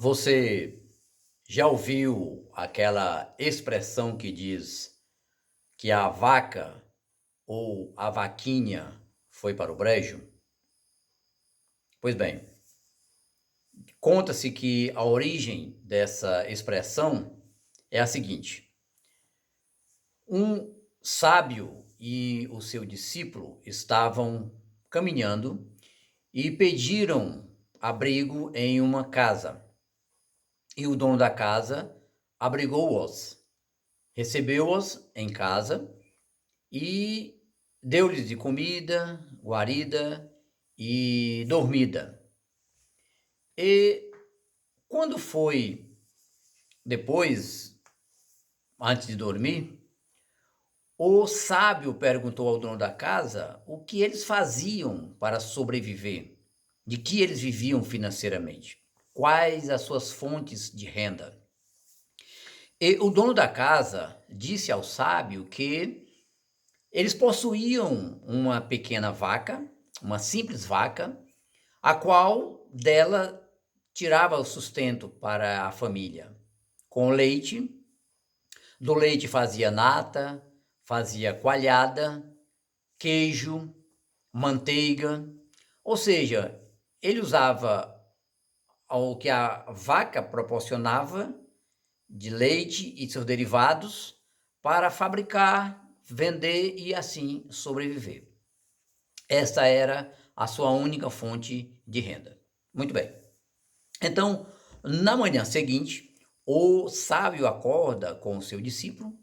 Você já ouviu aquela expressão que diz que a vaca ou a vaquinha foi para o brejo? Pois bem, conta-se que a origem dessa expressão é a seguinte: um sábio e o seu discípulo estavam caminhando e pediram abrigo em uma casa. E o dono da casa abrigou-os, recebeu-os em casa e deu-lhes de comida, guarida e dormida. E quando foi depois, antes de dormir, o sábio perguntou ao dono da casa o que eles faziam para sobreviver, de que eles viviam financeiramente, quais as suas fontes de renda. E o dono da casa disse ao sábio que eles possuíam uma pequena vaca, uma simples vaca, a qual dela tirava o sustento para a família. Com leite, do leite fazia nata, fazia coalhada, queijo, manteiga, ou seja, ele usava o que a vaca proporcionava de leite e seus derivados para fabricar, vender e assim sobreviver. Esta era a sua única fonte de renda. Muito bem. Então, na manhã seguinte, o sábio acorda com o seu discípulo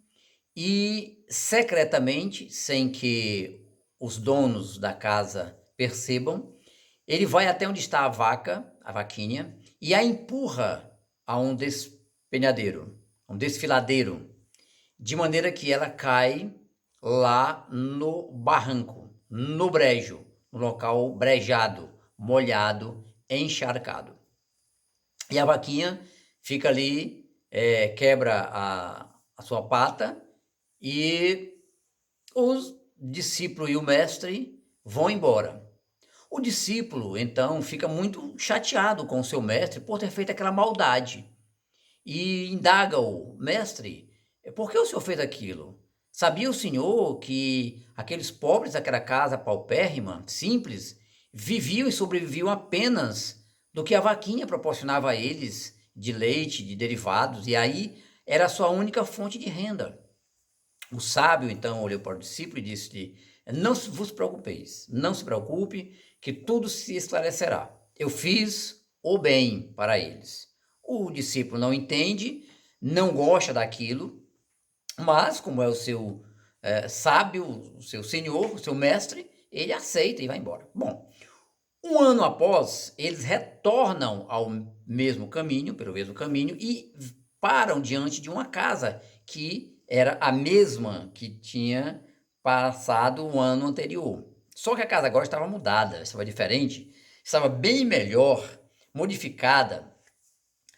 e, secretamente, sem que os donos da casa percebam, ele vai até onde está a vaca, a vaquinha, e a empurra a um despenhadeiro, um desfiladeiro, de maneira que ela cai lá no barranco, no brejo, no local brejado, molhado, encharcado. E a vaquinha fica ali, quebra a sua pata e os discípulo e o mestre vão embora. O discípulo, então, fica muito chateado com o seu mestre por ter feito aquela maldade e indaga-o: mestre, por que o senhor fez aquilo? Sabia o senhor que aqueles pobres daquela casa paupérrima, simples, viviam e sobreviviam apenas do que a vaquinha proporcionava a eles de leite, de derivados, e aí era a sua única fonte de renda. O sábio então olhou para o discípulo e disse-lhe: não vos preocupeis, não se preocupe, que tudo se esclarecerá. Eu fiz o bem para eles. O discípulo não entende, não gosta daquilo, mas, como é o seu sábio, o seu senhor, o seu mestre, ele aceita e vai embora. Bom, um ano após, eles retornam ao mesmo caminho, pelo mesmo caminho, e param diante de uma casa que era a mesma que tinha passado o ano anterior. Só que a casa agora estava mudada, estava diferente, estava bem melhor, modificada,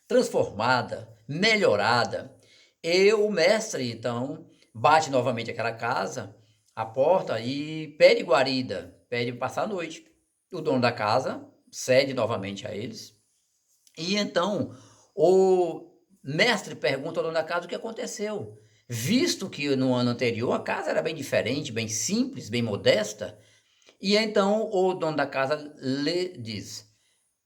transformada, melhorada. E o mestre, então, bate novamente aquela casa, a porta, e pede guarida, pede passar a noite. O dono da casa cede novamente a eles. E então o mestre pergunta ao dono da casa o que aconteceu. Visto que no ano anterior a casa era bem diferente, bem simples, bem modesta, e então o dono da casa lhe diz: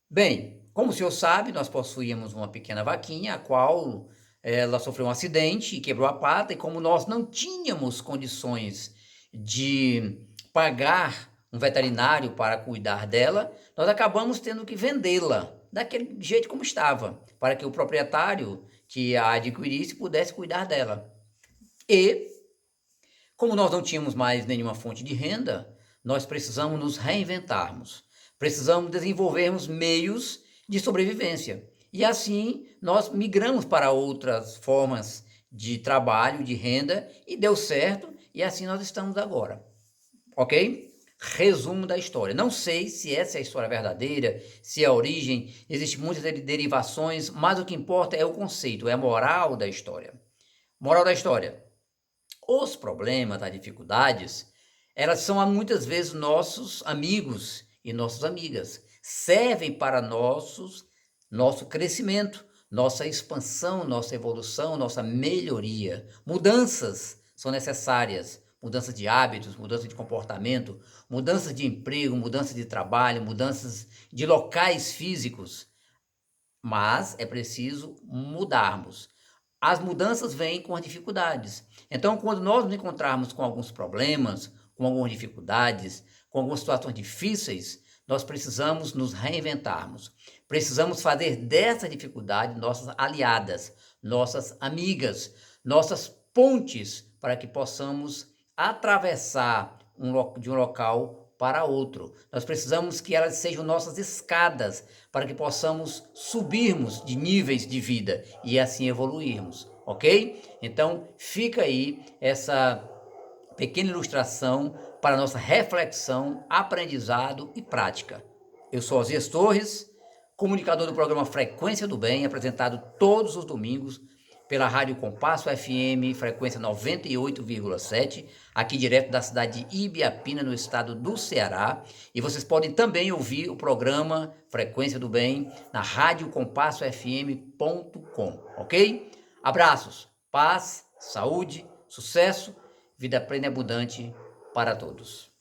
bem, como o senhor sabe, nós possuíamos uma pequena vaquinha, a qual ela sofreu um acidente e quebrou a pata, e como nós não tínhamos condições de pagar um veterinário para cuidar dela, nós acabamos tendo que vendê-la daquele jeito como estava, para que o proprietário que a adquirisse pudesse cuidar dela. E, como nós não tínhamos mais nenhuma fonte de renda, nós precisamos nos reinventarmos. Precisamos desenvolvermos meios de sobrevivência. E assim nós migramos para outras formas de trabalho, de renda, e deu certo, e assim nós estamos agora. Ok? Resumo da história. Não sei se essa é a história verdadeira, se é a origem, existem muitas derivações, mas o que importa é o conceito, é a moral da história. Moral da história: os problemas, as dificuldades, elas são muitas vezes nossos amigos e nossas amigas. Servem para nossos nosso crescimento, nossa expansão, nossa evolução, nossa melhoria. Mudanças são necessárias, mudanças de hábitos, mudança de comportamento, mudanças de emprego, mudança de trabalho, mudanças de locais físicos, mas é preciso mudarmos. As mudanças vêm com as dificuldades. Então, quando nós nos encontrarmos com alguns problemas, com algumas dificuldades, com algumas situações difíceis, nós precisamos nos reinventarmos. Precisamos fazer dessa dificuldade nossas aliadas, nossas amigas, nossas pontes para que possamos atravessar de um local para outro. Nós precisamos que elas sejam nossas escadas para que possamos subirmos de níveis de vida e assim evoluirmos, ok? Então, fica aí essa pequena ilustração para nossa reflexão, aprendizado e prática. Eu sou Osias Torres, comunicador do programa Frequência do Bem, apresentado todos os domingos pela Rádio Compasso FM, frequência 98,7, aqui direto da cidade de Ibiapina, no estado do Ceará. E vocês podem também ouvir o programa Frequência do Bem na radiocompassofm.com, ok? Abraços, paz, saúde, sucesso, vida plena e abundante para todos.